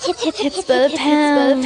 Hits for the pound.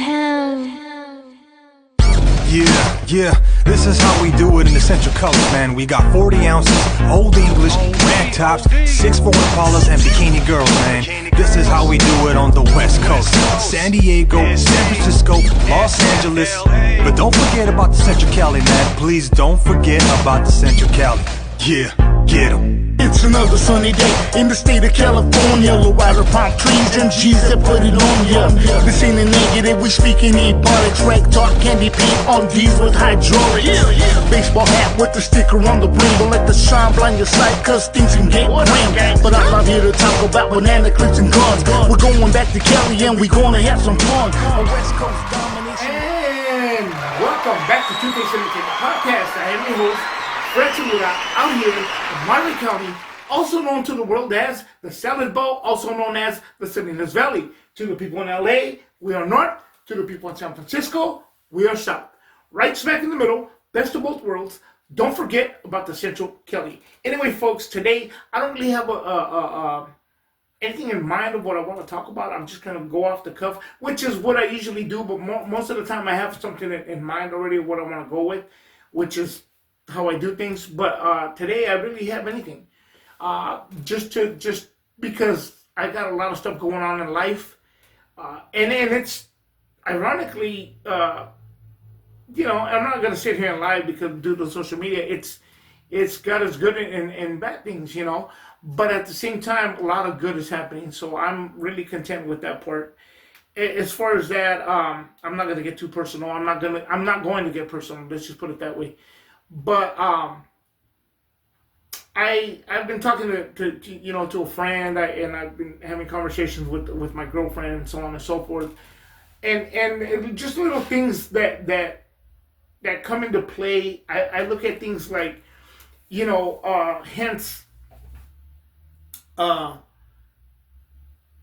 Yeah, this is how we do it in the Central Colors, man. We got 40 ounces, Old English, rag tops, 6'4" Impalas, and bikini girls, man. This is how we do it on the West Coast. San Diego, San Francisco, Los Angeles. But don't forget about the Central Cali, man. Please don't forget about the Central Cali. Yeah, get 'em. It's another sunny day in the state of California. Low rider palm trees and G's that put it on ya. This ain't a negative, we speaking ebonics. Rank talk, candy paint on D's with hydraulics. Baseball hat with the sticker on the brim. Don't let the sun blind your sight, cause things can get grim. But I'm not here to talk about banana clips and guns. We're going back to Cali and we're gonna have some fun. A West Coast domination. And welcome back to Two Face Entertainment Podcast. I am your host, Fred Tamura, out here in Monterey County, also known to the world as the Salad Bowl, also known as the Salinas Valley. To the people in LA, we are north. To the people in San Francisco, we are south. Right smack in the middle, best of both worlds. Don't forget about the Central Cali. Anyway, folks, today I don't really have anything in mind of what I want to talk about. I'm just going to go off the cuff, which is what I usually do, but most of the time I have something in mind already of what I want to go with, which is how I do things. But today I really have anything. Just because I got a lot of stuff going on in life. And it's ironically, I'm not going to sit here and lie because due to social media, it's got its good and bad things, but at the same time, a lot of good is happening. So I'm really content with that part. As far as that, I'm not going to get too personal. I'm not going to get personal. Let's just put it that way. But I've been talking to a friend, and I've been having conversations with my girlfriend and so on and so forth, and just little things that come into play. I look at things like, hence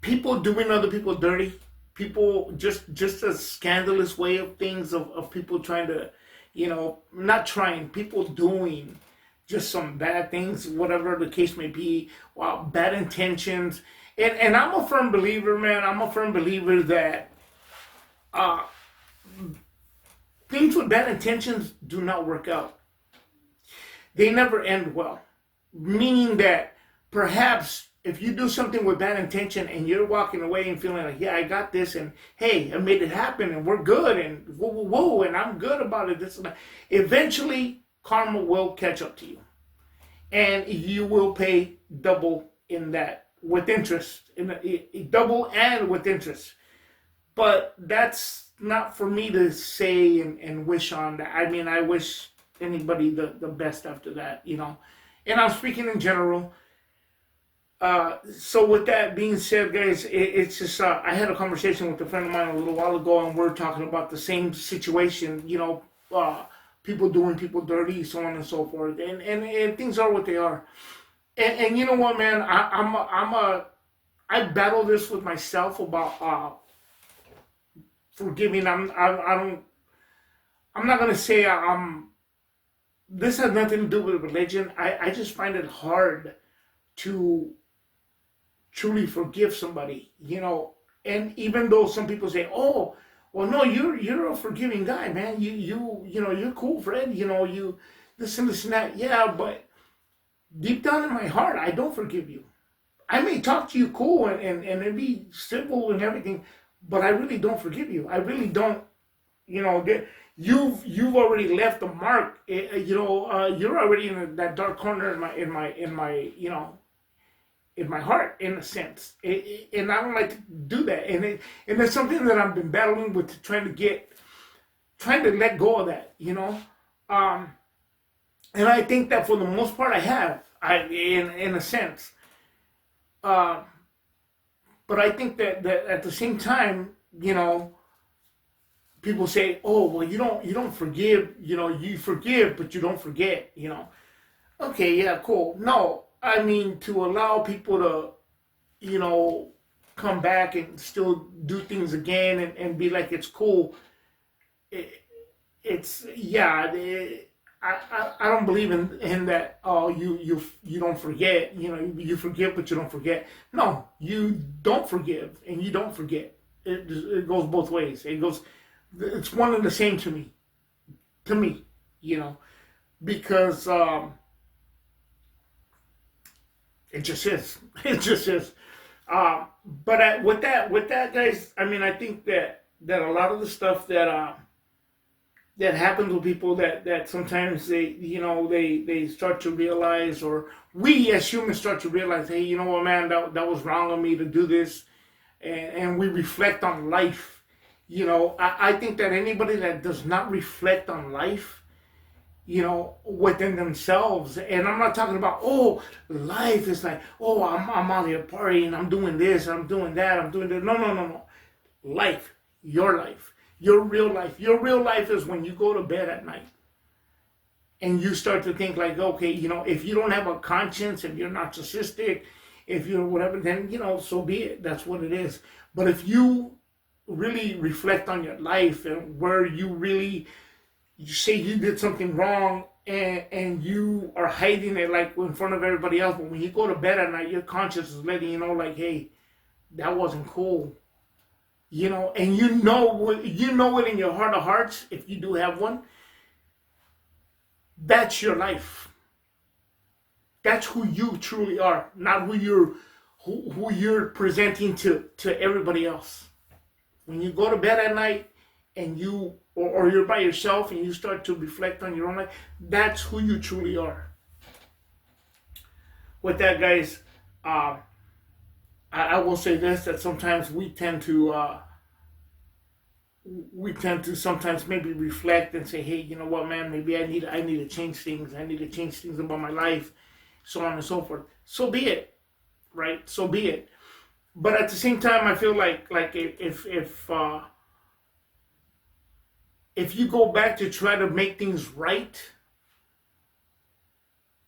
people doing other people dirty, people just a scandalous way of things of people trying to, not trying, people doing just some bad things, whatever the case may be, bad intentions. And I'm a firm believer, man. I'm a firm believer that things with bad intentions do not work out. They never end well. Meaning that perhaps if you do something with bad intention and you're walking away and feeling like, yeah, I got this, and hey, I made it happen, and we're good, and whoa, and I'm good about it, this and that. Eventually, karma will catch up to you. And you will pay double in that, with interest. Double and with interest. But that's not for me to say and wish on that. I mean, I wish anybody the best after that, And I'm speaking in general. So with that being said, guys, it's just, I had a conversation with a friend of mine a little while ago, and we're talking about the same situation, people doing people dirty, so on and so forth, and things are what they are. And you know what, man, I battle this with myself about forgiving. I'm not gonna say this has nothing to do with religion. I just find it hard to truly forgive somebody, and even though some people say, oh, well, no, you're a forgiving guy, man. You're cool, Fred. You this and this and that. Yeah, but deep down in my heart, I don't forgive you. I may talk to you cool and be civil and everything, but I really don't forgive you. I really don't. You've already left a mark. You're already in that dark corner in my heart, in a sense, and I don't like to do that, and it's something that I've been battling with, trying to let go of that, and I think that for the most part I have, in a sense, but I think that at the same time, people say, oh, well, you don't forgive, you forgive, but you don't forget, Okay, yeah, cool. No. I mean, to allow people to, come back and still do things again and be like, it's cool. I don't believe in that. Oh, you don't forget. You forgive, but you don't forget. No, you don't forgive and you don't forget. it goes both ways. It's one and the same to me. To me, because it just is. It just is. But with that, guys, I mean, I think that a lot of the stuff that happens with people that sometimes they start to realize, or we as humans start to realize, hey, you know what, man, that was wrong of me to do this, and we reflect on life. I think that anybody that does not reflect on life, within themselves. And I'm not talking about, life is like, I'm out here partying, I'm doing this, I'm doing that, I'm doing that. No. Life, your real life. Your real life is when you go to bed at night and you start to think like, okay, if you don't have a conscience, if you're narcissistic, if you're whatever, then, so be it. That's what it is. But if you really reflect on your life and where you say you did something wrong and you are hiding it like in front of everybody else, but when you go to bed at night, your conscience is letting you know like, hey, that wasn't cool. And you know it in your heart of hearts, if you do have one, that's your life. That's who you truly are, not who you're presenting to everybody else. When you go to bed at night and or you're by yourself and you start to reflect on your own life, that's who you truly are. With that, guys, I will say this, that sometimes we tend to sometimes maybe reflect and say, hey, you know what, man, maybe I need to change things. I need to change things about my life, so on and so forth. So be it, right? So be it. But at the same time, I feel like if you go back to try to make things right,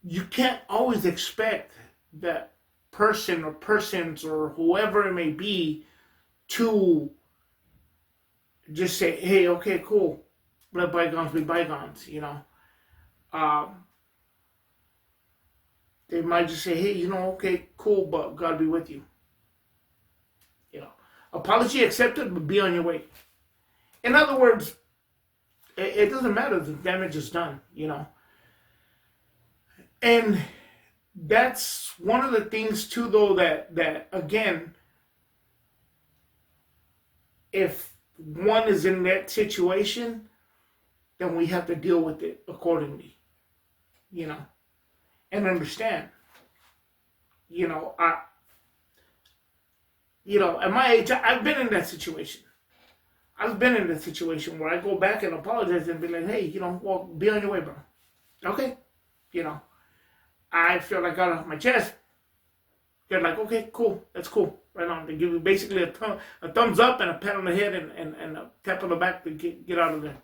you can't always expect that person or persons or whoever it may be to just say, hey, okay, cool, let bygones be bygones, They might just say, hey, okay, cool, but God be with you. Apology accepted, but be on your way. In other words, it doesn't matter, the damage is done, And that's one of the things too, though, that again, if one is in that situation, then we have to deal with it accordingly, and understand, at my age, I've been in that situation. I've been in that situation where I go back and apologize and be like, hey, well, be on your way, bro. Okay. I feel like I got off my chest. They're like, okay, cool. That's cool. Right on. They give you basically a thumbs up and a pat on the head and a tap on the back to get out of there.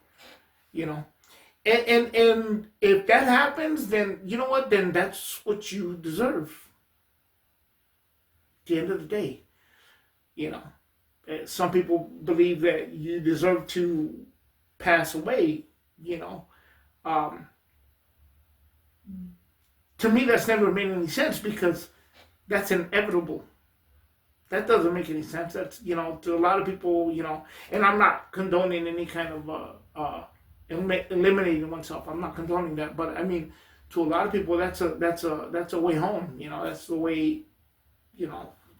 And if that happens, then you know what? Then that's what you deserve. At the end of the day, some people believe that you deserve to pass away. To me, that's never made any sense because that's inevitable. That doesn't make any sense. That's, to a lot of people, and I'm not condoning any kind of eliminating oneself. I'm not condoning that, but I mean, to a lot of people, that's a way home. That's the way,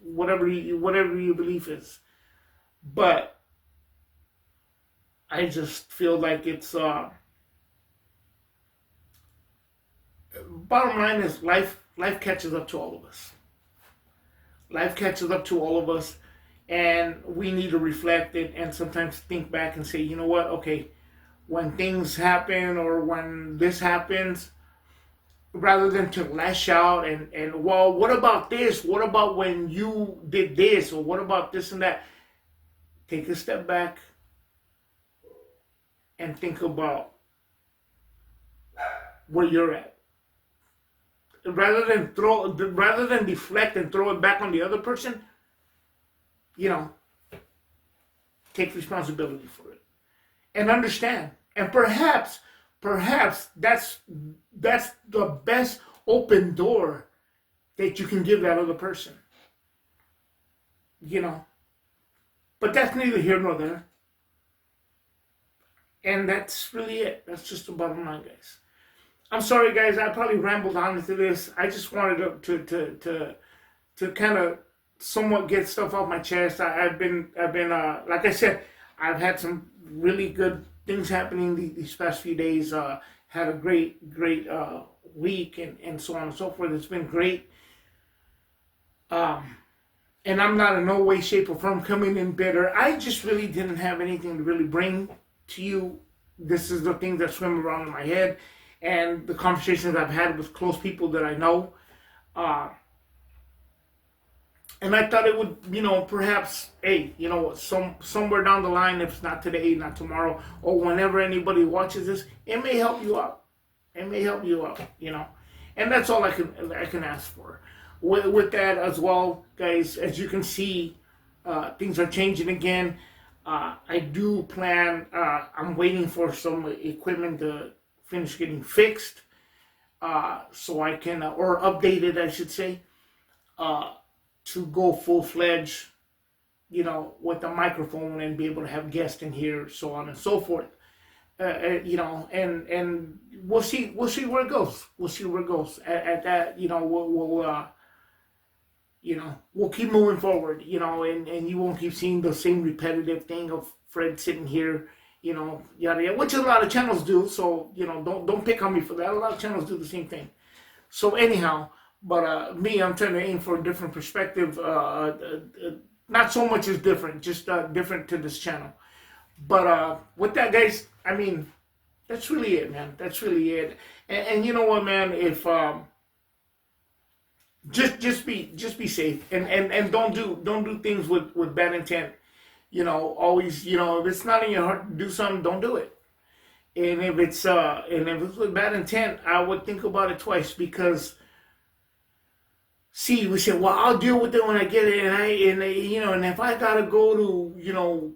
whatever your belief is. But I just feel like it's bottom line is life catches up to all of us. Life catches up to all of us, and we need to reflect it and sometimes think back and say, you know what, okay, when things happen or when this happens, rather than to lash out and well, what about this? What about when you did this? Or what about this and that? Take a step back and think about where you're at. Rather than deflect and throw it back on the other person, take responsibility for it and understand. And perhaps that's the best open door that you can give that other person. But that's neither here nor there. And that's really it. That's just the bottom line, guys. I'm sorry, guys. I probably rambled on into this. I just wanted to kind of somewhat get stuff off my chest. I've been like I said, I've had some really good things happening these past few days. Had a great week and so on and so forth. It's been great. And I'm not in no way, shape, or form coming in bitter. I just really didn't have anything to really bring to you. This is the thing that swim around in my head and the conversations I've had with close people that I know. And I thought it would, perhaps, hey, somewhere down the line, if it's not today, not tomorrow, or whenever anybody watches this, it may help you out. It may help you out, And that's all I can ask for. With that as well, guys, as you can see, things are changing again. I do plan, I'm waiting for some equipment to finish getting fixed, so I can, or updated, I should say, to go full-fledged, with the microphone and be able to have guests in here, so on and so forth. And we'll see where it goes. We'll see where it goes. At that, we'll keep moving forward, and you won't keep seeing the same repetitive thing of Fred sitting here, yada yada, which a lot of channels do. So, don't pick on me for that. A lot of channels do the same thing. So anyhow, but me, I'm trying to aim for a different perspective. Not so much as different, just different to this channel. But with that, guys, I mean, that's really it, man. That's really it. And you know what, man? If just be safe and don't do things with bad intent. Always, if it's not in your heart to do something, don't do it. And if it's with bad intent, I would think about it twice, because we said, well, I'll deal with it when I get it, and if I gotta go to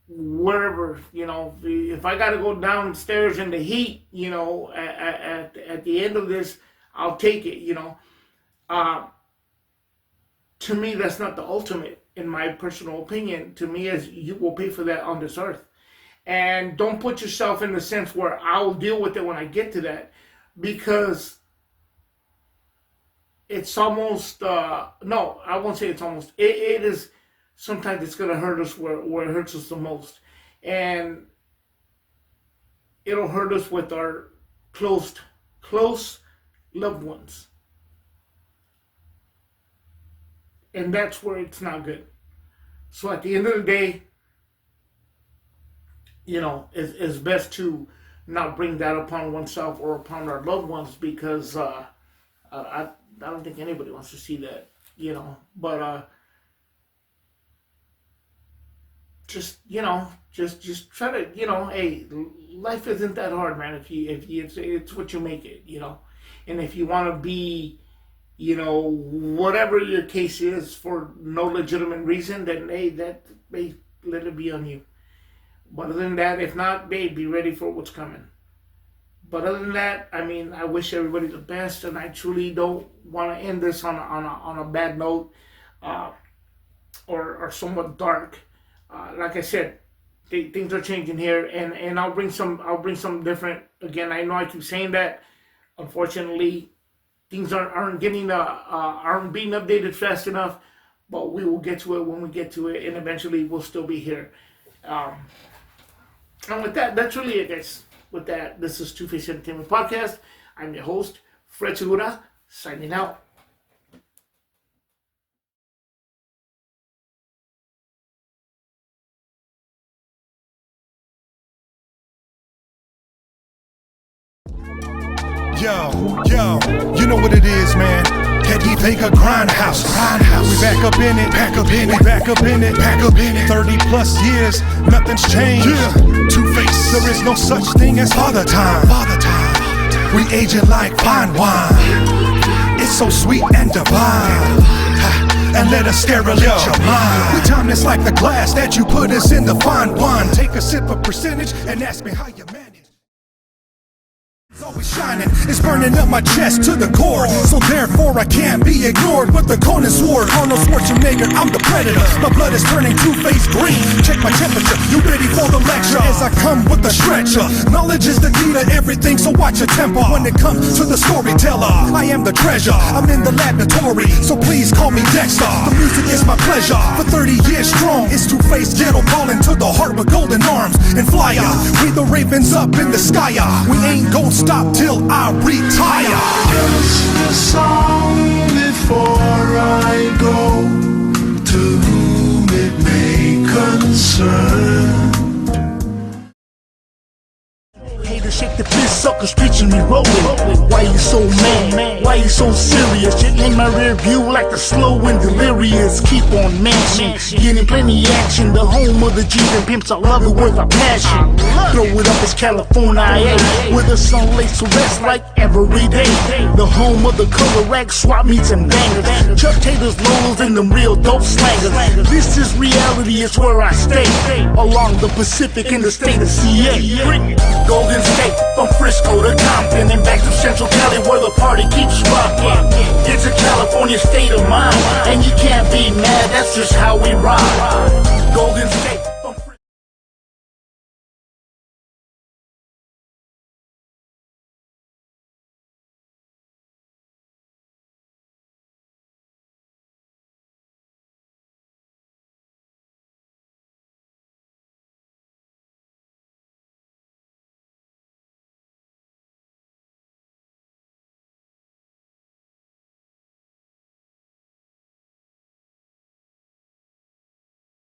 wherever, if I gotta go downstairs in the heat, at the end of this, I'll take it, To me, that's not the ultimate, in my personal opinion. To me, as you will pay for that on this earth. And don't put yourself in the sense where I'll deal with it when I get to that, because it's almost, no, I won't say it's almost, it is, sometimes it's going to hurt us where it hurts us the most. And it'll hurt us with our close loved ones. And that's where it's not good. So at the end of the day, it's best to not bring that upon oneself or upon our loved ones, because I don't think anybody wants to see that, But just try to, hey, life isn't that hard, man. If it's what you make it, And if you want to be, whatever your case is for no legitimate reason, then hey, let it be on you. But other than that, if not, babe, be ready for what's coming. But other than that, I mean, I wish everybody the best, and I truly don't want to end this on a bad note, or somewhat dark. Like I said, things are changing here, and I'll bring some different. Again, I know I keep saying that. Unfortunately, things aren't being updated fast enough, but we will get to it when we get to it, and eventually we'll still be here. And with that, that's really it, guys. With that, this is Two Face Entertainment Podcast. I'm your host, Fred Segura, signing out. Yo, you know what it is, man. Heavy Vega Grindhouse. We back up in it. 30 plus years, nothing's changed. Two-Face, there is no such thing as father time. We aging like fine wine. It's so sweet and divine. And let us sterilate your mind. We time this like the glass that you put us in the fine wine. Take a sip of percentage and ask me how you manage. Always shining, it's burning up my chest to the core. So therefore I can't be ignored with the Conan sword. Arnold Schwarzenegger, I'm the predator. My blood is turning two-faced green. Check my temperature, you ready for the lecture? As I come with the stretcher. Knowledge is the key to everything, so watch your temper. When it comes to the storyteller, I am the treasure. I'm in the laboratory, so please call me Dexter. The music is my pleasure. For 30 years strong, it's two-faced ghetto calling to the heart with golden arms and flyer. We the ravens up in the sky. We ain't gon' stop till I retire. Just a song before I go, to whom it may concern. Haters shake the fist, suckers preaching me rolling. Why you so mad? Why you so serious? Shit in my rear view like the slow and delirious. Keep on mashing, getting plenty action. The home of the G's and pimps, I love it with a passion. Throw it up, it's California, where the sun lays to rest like every day. The home of the color rack, swap meets and bangers. Chuck Taylor's lows and them real dope slangers. This is reality, it's where I stay. Along the Pacific in the state of CA. Golden State, from Frisco to Compton and back to Central Cali where the party keeps rocking. It's a California state of mind, and you can't be mad, that's just how we ride. Golden State.